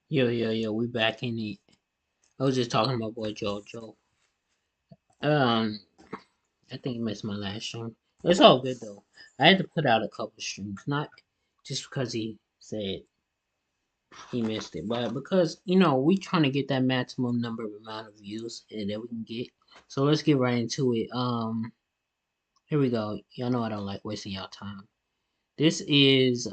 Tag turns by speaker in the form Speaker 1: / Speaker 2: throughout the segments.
Speaker 1: Yo, we back in it. I was just talking about boy Jojo. Um, I think he missed my last stream. It's all good though. I had to put out a couple streams, not just because he said he missed it, but because we trying to get that maximum number of amount of views that we can get. So let's get right into it. Here we go. Y'all know I don't like wasting y'all time. This is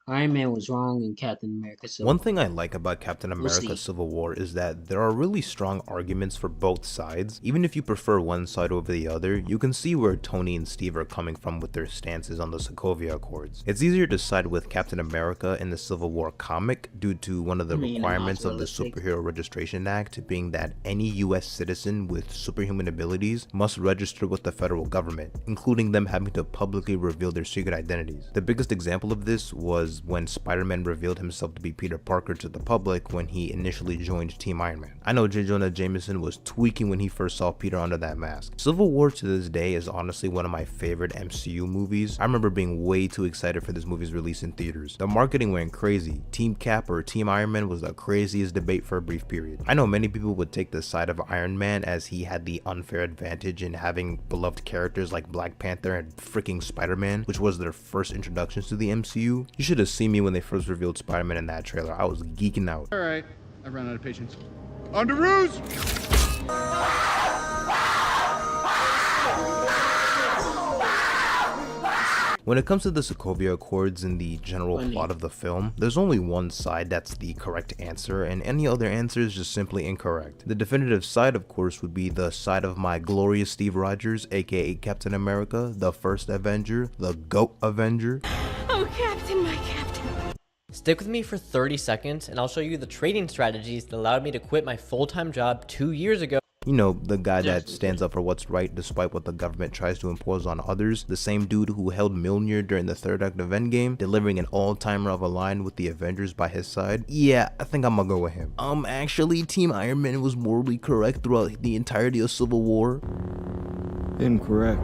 Speaker 1: Iron Man was wrong in Captain America
Speaker 2: One
Speaker 1: Civil
Speaker 2: thing
Speaker 1: War.
Speaker 2: I like about Captain
Speaker 1: We'll
Speaker 2: America
Speaker 1: see.
Speaker 2: Civil War is that there are really strong arguments for both sides. Even if you prefer one side over the other, you can see where Tony and Steve are coming from with their stances on the Sokovia Accords. It's easier to side with Captain America in the Civil War comic due to one of the requirements of the Superhero Registration Act being that any US citizen with superhuman abilities must register with the federal government, including them having to publicly reveal their secret identities. The biggest example of this was when Spider-Man revealed himself to be Peter Parker to the public when he initially joined Team Iron Man. I know J. Jonah Jameson was tweaking when he first saw Peter under that mask. Civil War to this day is honestly one of my favorite MCU movies. I remember being way too excited for this movie's release in theaters. The marketing went crazy. Team Cap or Team Iron Man was the craziest debate for a brief period. I know many people would take the side of Iron Man as he had the unfair advantage in having beloved characters like Black Panther and freaking Spider-Man, which was their first introductions to the MCU. You should have seen me when they first revealed Spider-Man in that trailer. I was geeking out.
Speaker 3: Alright, I've run out of patience. On to ruse!
Speaker 2: When it comes to the Sokovia Accords and the general plot of the film, there's only one side that's the correct answer, and any other answer is just simply incorrect. The definitive side, of course, would be the side of my glorious Steve Rogers, aka Captain America, the first Avenger, the GOAT Avenger.
Speaker 4: Oh, Captain, my Captain.
Speaker 5: Stick with me for 30 seconds and I'll show you the trading strategies that allowed me to quit my full-time job 2 years ago.
Speaker 2: You know, the guy that stands up for what's right despite what the government tries to impose on others. The same dude who held Mjolnir during the third act of Endgame, delivering an all-timer of a line with the Avengers by his side. Yeah, I think I'm gonna go with him. Actually, Team Iron Man was morally correct throughout the entirety of Civil War.
Speaker 6: Incorrect.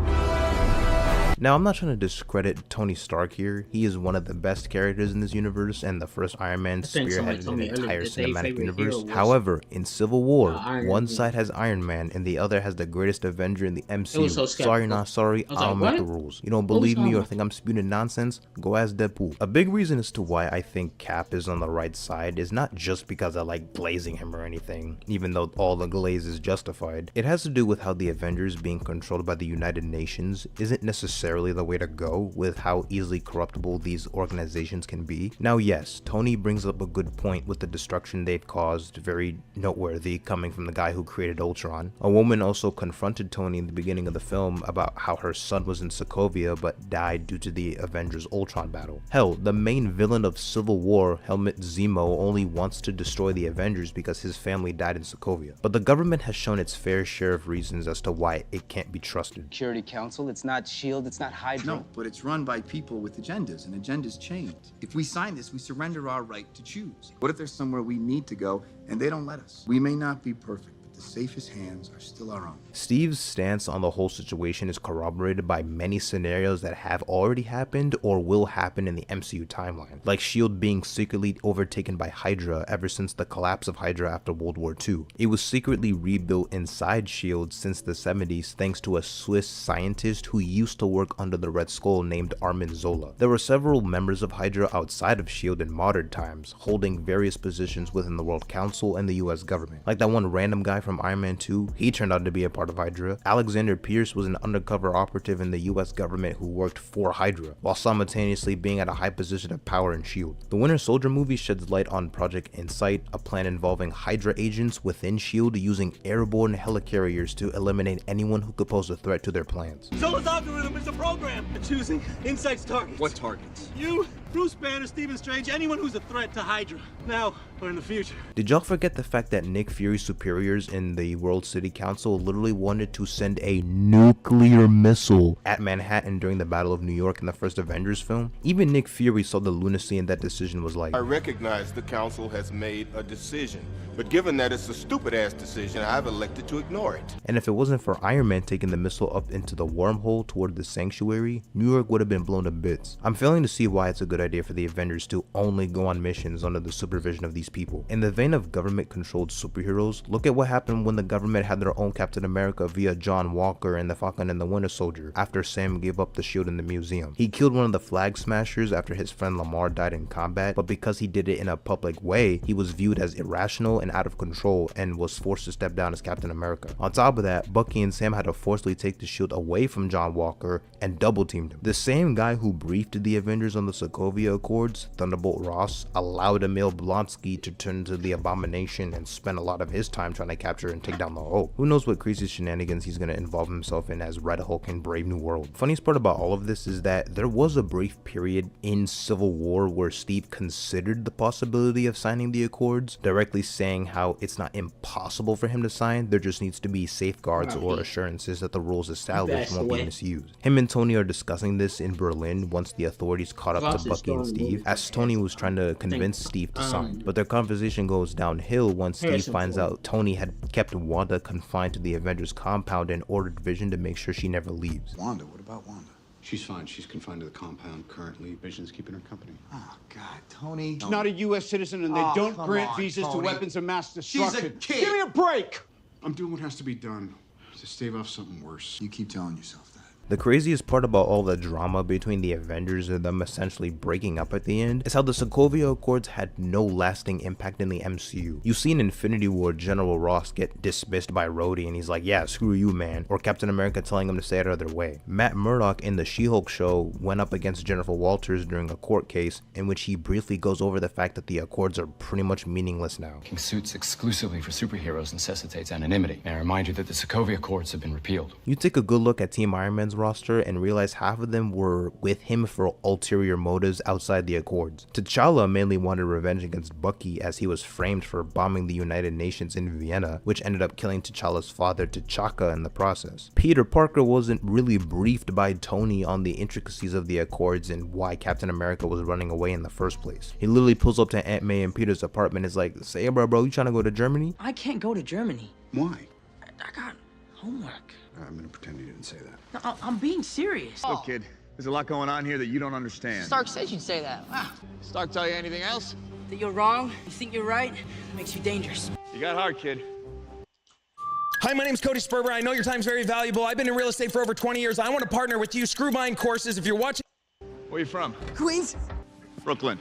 Speaker 2: Now, I'm not trying to discredit Tony Stark here. He is one of the best characters in this universe and the first Iron Man spearheaded an entire cinematic universe. However, in Civil War, one side has Iron Man and the other has the greatest Avenger in the MCU. Sorry, not sorry, I'll make the rules. You don't believe me or think I'm spewing nonsense? Go ask Deadpool. A big reason as to why I think Cap is on the right side is not just because I like glazing him or anything, even though all the glaze is justified. It has to do with how the Avengers being controlled by the United Nations isn't necessarily the way to go with how easily corruptible these organizations can be. Now yes, Tony brings up a good point with the destruction they've caused, very noteworthy coming from the guy who created Ultron. A woman also confronted Tony in the beginning of the film about how her son was in Sokovia but died due to the Avengers Ultron battle. Hell, the main villain of Civil War, Helmut Zemo, only wants to destroy the Avengers because his family died in Sokovia. But the government has shown its fair share of reasons as to why it can't be trusted.
Speaker 7: Security Council, it's not SHIELD, it's not Hydra.
Speaker 8: No, but it's run by people with agendas, and agendas change. If we sign this, we surrender our right to choose. What if there's somewhere we need to go, and they don't let us? We may not be perfect, but the safest hands are still our own.
Speaker 2: Steve's stance on the whole situation is corroborated by many scenarios that have already happened or will happen in the MCU timeline, like S.H.I.E.L.D. being secretly overtaken by Hydra ever since the collapse of Hydra after World War II. It was secretly rebuilt inside S.H.I.E.L.D. since the 70s thanks to a Swiss scientist who used to work under the Red Skull named Armin Zola. There were several members of Hydra outside of S.H.I.E.L.D. in modern times, holding various positions within the World Council and the US government. Like that one random guy from Iron Man 2, he turned out to be a part of Hydra. Alexander Pierce was an undercover operative in the US government who worked for Hydra, while simultaneously being at a high position of power in S.H.I.E.L.D. The Winter Soldier movie sheds light on Project Insight, a plan involving Hydra agents within S.H.I.E.L.D. using airborne helicarriers to eliminate anyone who could pose a threat to their plans.
Speaker 9: Zola's algorithm is a program. Choosing Insight's targets.
Speaker 3: What targets?
Speaker 9: You, Bruce Banner, Stephen Strange, anyone who's a threat to Hydra. Now or in the future.
Speaker 2: Did y'all forget the fact that Nick Fury's superiors in the World City Council literally wanted to send a nuclear missile at Manhattan during the Battle of New York in the first Avengers film? Even Nick Fury saw the lunacy in that decision was like,
Speaker 10: I recognize the council has made a decision, But given that it's a stupid-ass decision, I've elected to ignore it.
Speaker 2: And if it wasn't for Iron Man taking the missile up into the wormhole toward the sanctuary, New York would have been blown to bits. I'm failing to see why it's a good idea for the Avengers to only go on missions under the supervision of these people. In the vein of government-controlled superheroes, look at what happened when the government had their own Captain America via John Walker and the Falcon and the Winter Soldier after Sam gave up the shield in the museum. He killed one of the Flag Smashers after his friend Lamar died in combat, but because he did it in a public way, he was viewed as irrational and out of control and was forced to step down as Captain America. On top of that, Bucky and Sam had to forcibly take the shield away from John Walker and double teamed him. The same guy who briefed the Avengers on the Sokovia Accords, Thunderbolt Ross, allowed Emil Blonsky to turn to the Abomination and spend a lot of his time trying to capture and take down the Hulk. Who knows what crazy shenanigans he's going to involve himself in as Red Hulk in Brave New World. Funniest part about all of this is that there was a brief period in Civil War where Steve considered the possibility of signing the Accords, directly saying how it's not impossible for him to sign, there just needs to be safeguards or assurances that the rules established won't be misused. Him and Tony are discussing this in Berlin once the authorities caught up to Bucky and Steve, as Tony was trying to convince Steve to sign. But their conversation goes downhill once Steve finds out Tony had kept Wanda confined to the Avengers compound and ordered Vision to make sure she never leaves.
Speaker 3: Wanda? What about Wanda? She's fine. She's confined to the compound currently. Vision's keeping her company.
Speaker 8: Oh, God, Tony.
Speaker 3: She's not a U.S. citizen, and they don't grant visas to weapons of mass destruction.
Speaker 8: She's a kid.
Speaker 3: Give me a break! I'm doing what has to be done to stave off something worse.
Speaker 8: You keep telling yourself that.
Speaker 2: The craziest part about all the drama between the Avengers and them essentially breaking up at the end is how the Sokovia Accords had no lasting impact in the MCU. You see in Infinity War General Ross get dismissed by Rhodey and he's like, yeah, screw you, man, or Captain America telling him to stay out of their way. Matt Murdock in the She-Hulk show went up against Jennifer Walters during a court case in which he briefly goes over the fact that the Accords are pretty much meaningless now.
Speaker 11: Making suits exclusively for superheroes necessitates anonymity. May I remind you that the Sokovia Accords have been repealed.
Speaker 2: You take a good look at Team Iron Man's roster and realize half of them were with him for ulterior motives outside the Accords. T'Challa mainly wanted revenge against Bucky as he was framed for bombing the United Nations in Vienna, which ended up killing T'Challa's father T'Chaka in the process. Peter Parker wasn't really briefed by Tony on the intricacies of the Accords and why Captain America was running away in the first place. He literally pulls up to Aunt May and Peter's apartment and is like, say bro, you trying to go to Germany?
Speaker 7: I can't go to Germany.
Speaker 3: Why?
Speaker 7: I got homework.
Speaker 3: I'm gonna pretend you didn't say that.
Speaker 7: No, I'm being serious.
Speaker 3: Look, kid, there's a lot going on here that you don't understand.
Speaker 7: Stark said you'd say that.
Speaker 3: Stark tell you anything else?
Speaker 7: That you're wrong, you think you're right, makes you dangerous.
Speaker 3: You got hard, kid.
Speaker 12: Hi, my name's Cody Sperber. I know your time's very valuable. I've been in real estate for over 20 years. I want to partner with you. Screw buying courses. If you're watching...
Speaker 3: Where you from?
Speaker 7: Queens?
Speaker 3: Brooklyn.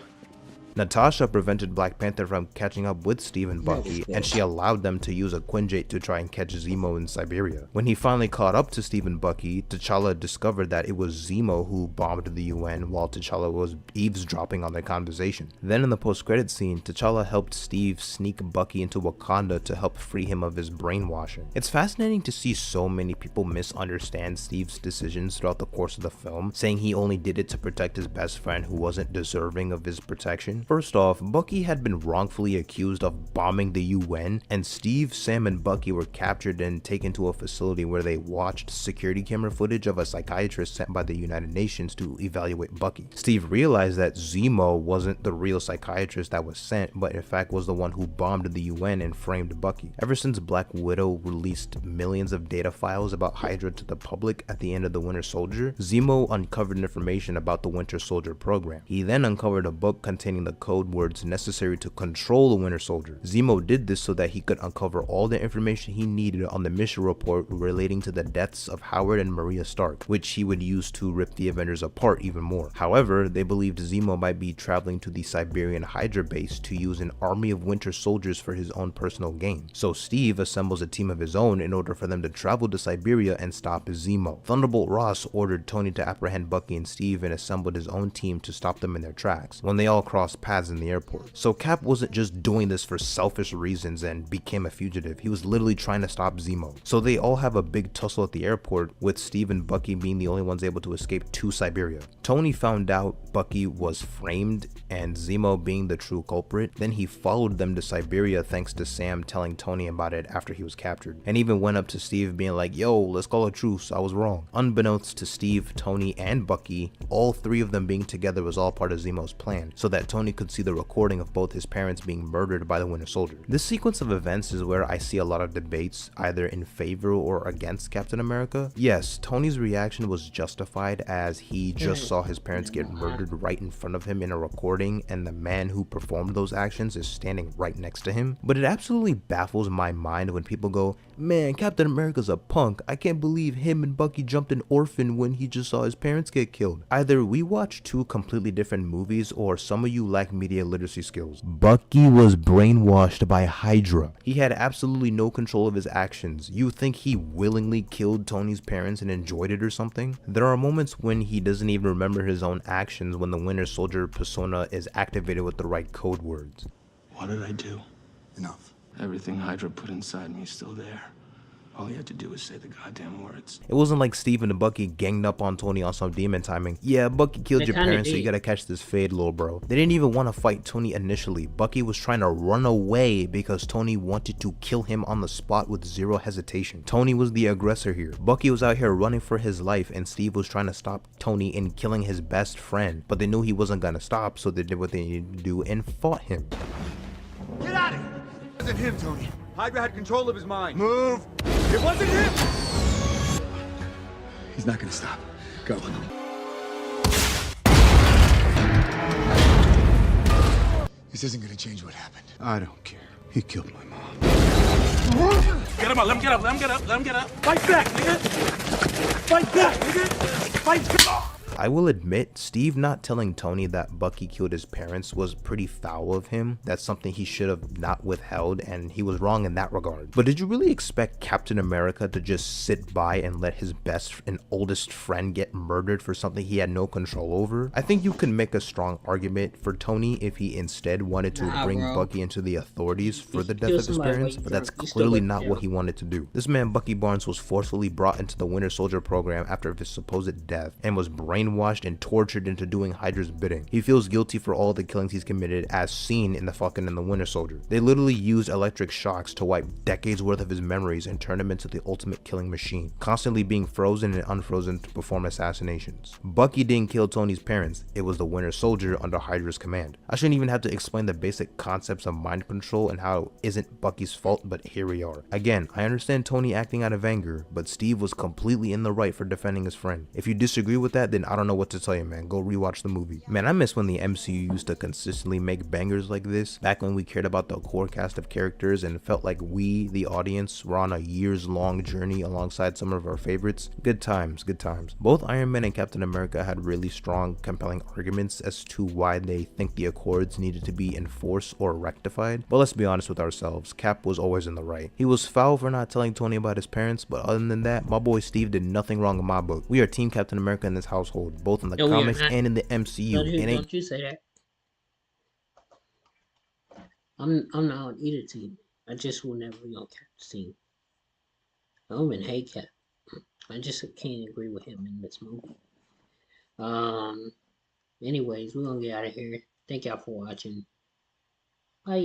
Speaker 2: Natasha prevented Black Panther from catching up with Steve and Bucky, and she allowed them to use a Quinjet to try and catch Zemo in Siberia. When he finally caught up to Steve and Bucky, T'Challa discovered that it was Zemo who bombed the UN while T'Challa was eavesdropping on their conversation. Then in the post-credit scene, T'Challa helped Steve sneak Bucky into Wakanda to help free him of his brainwashing. It's fascinating to see so many people misunderstand Steve's decisions throughout the course of the film, saying he only did it to protect his best friend who wasn't deserving of his protection. First off, Bucky had been wrongfully accused of bombing the UN, and Steve, Sam, and Bucky were captured and taken to a facility where they watched security camera footage of a psychiatrist sent by the United Nations to evaluate Bucky. Steve realized that Zemo wasn't the real psychiatrist that was sent, but in fact was the one who bombed the UN and framed Bucky. Ever since Black Widow released millions of data files about Hydra to the public at the end of the Winter Soldier, Zemo uncovered information about the Winter Soldier program. He then uncovered a book containing the code words necessary to control the Winter Soldier. Zemo did this so that he could uncover all the information he needed on the mission report relating to the deaths of Howard and Maria Stark, which he would use to rip the Avengers apart even more. However, they believed Zemo might be traveling to the Siberian Hydra base to use an army of Winter Soldiers for his own personal gain. So Steve assembles a team of his own in order for them to travel to Siberia and stop Zemo. Thunderbolt Ross ordered Tony to apprehend Bucky and Steve and assembled his own team to stop them in their tracks when they all crossed paths in the airport. So Cap wasn't just doing this for selfish reasons and became a fugitive. He was literally trying to stop Zemo. So they all have a big tussle at the airport, with Steve and Bucky being the only ones able to escape to Siberia. Tony found out Bucky was framed and Zemo being the true culprit. Then he followed them to Siberia thanks to Sam telling Tony about it after he was captured, and even went up to Steve being like, yo, let's call a truce, I was wrong. Unbeknownst to Steve, Tony, and Bucky, all three of them being together was all part of Zemo's plan, so that Tony Tony could see the recording of both his parents being murdered by the Winter Soldier. This sequence of events is where I see a lot of debates, either in favor or against Captain America. Yes, Tony's reaction was justified as he just saw his parents get murdered right in front of him in a recording, and the man who performed those actions is standing right next to him. But it absolutely baffles my mind when people go, man, Captain America's a punk. I can't believe him and Bucky jumped an orphan when he just saw his parents get killed. Either we watch two completely different movies, or some of you lack media literacy skills. Bucky was brainwashed by Hydra. He had absolutely no control of his actions. You think he willingly killed Tony's parents and enjoyed it or something? There are moments when he doesn't even remember his own actions when the Winter Soldier persona is activated with the right code words.
Speaker 9: What did I do?
Speaker 8: Enough.
Speaker 9: Everything Hydra put inside me is still there. All you had to do was say the goddamn words.
Speaker 2: It wasn't like Steve and Bucky ganged up on Tony on some demon timing. Yeah, Bucky killed your parents, so you gotta catch this fade, little bro. They didn't even want to fight Tony initially. Bucky was trying to run away because Tony wanted to kill him on the spot with zero hesitation. Tony was the aggressor here. Bucky was out here running for his life, and Steve was trying to stop Tony in killing his best friend. But they knew he wasn't gonna stop, so they did what they needed to do and fought him.
Speaker 8: Get out of here! It wasn't him, Tony. Hydra had control of his mind.
Speaker 9: Move!
Speaker 8: It wasn't him! He's not gonna stop. Go. This isn't gonna change what happened.
Speaker 3: I don't care. He killed my mom.
Speaker 9: Get him up, let him get up, let him get up, let him get up. Fight back, nigga! Fight back, nigga! Fight back!
Speaker 2: I will admit, Steve not telling Tony that Bucky killed his parents was pretty foul of him. That's something he should have not withheld, and he was wrong in that regard. But did you really expect Captain America to just sit by and let his best and oldest friend get murdered for something he had no control over? I think you can make a strong argument for Tony if he instead wanted to bring Bucky into the authorities for the death of his parents, but that's clearly not what he wanted to do. This man, Bucky Barnes, was forcefully brought into the Winter Soldier program after his supposed death and was brainwashed and tortured into doing Hydra's bidding. He feels guilty for all the killings he's committed, as seen in the Falcon and the Winter Soldier. They literally used electric shocks to wipe decades worth of his memories and turn him into the ultimate killing machine, constantly being frozen and unfrozen to perform assassinations. Bucky didn't kill Tony's parents, it was the Winter Soldier under Hydra's command. I shouldn't even have to explain the basic concepts of mind control and how it isn't Bucky's fault, but here we are. Again, I understand Tony acting out of anger, but Steve was completely in the right for defending his friend. If you disagree with that, then I don't know what to tell you, man. Go rewatch the movie. Man, I miss when the MCU used to consistently make bangers like this, back when we cared about the core cast of characters and felt like we, the audience, were on a years-long journey alongside some of our favorites. Good times, good times. Both Iron Man and Captain America had really strong, compelling arguments as to why they think the Accords needed to be enforced or rectified, but let's be honest with ourselves, Cap was always in the right. He was foul for not telling Tony about his parents, but other than that, my boy Steve did nothing wrong in my book. We are Team Captain America in this household, both in the comics and in the MCU.
Speaker 1: Don't you say that. I'm not on either team. I just will never be on Cap's team. I don't even hate Cap. I just can't agree with him in this movie. Anyways, we're gonna get out of here. Thank y'all for watching. Bye.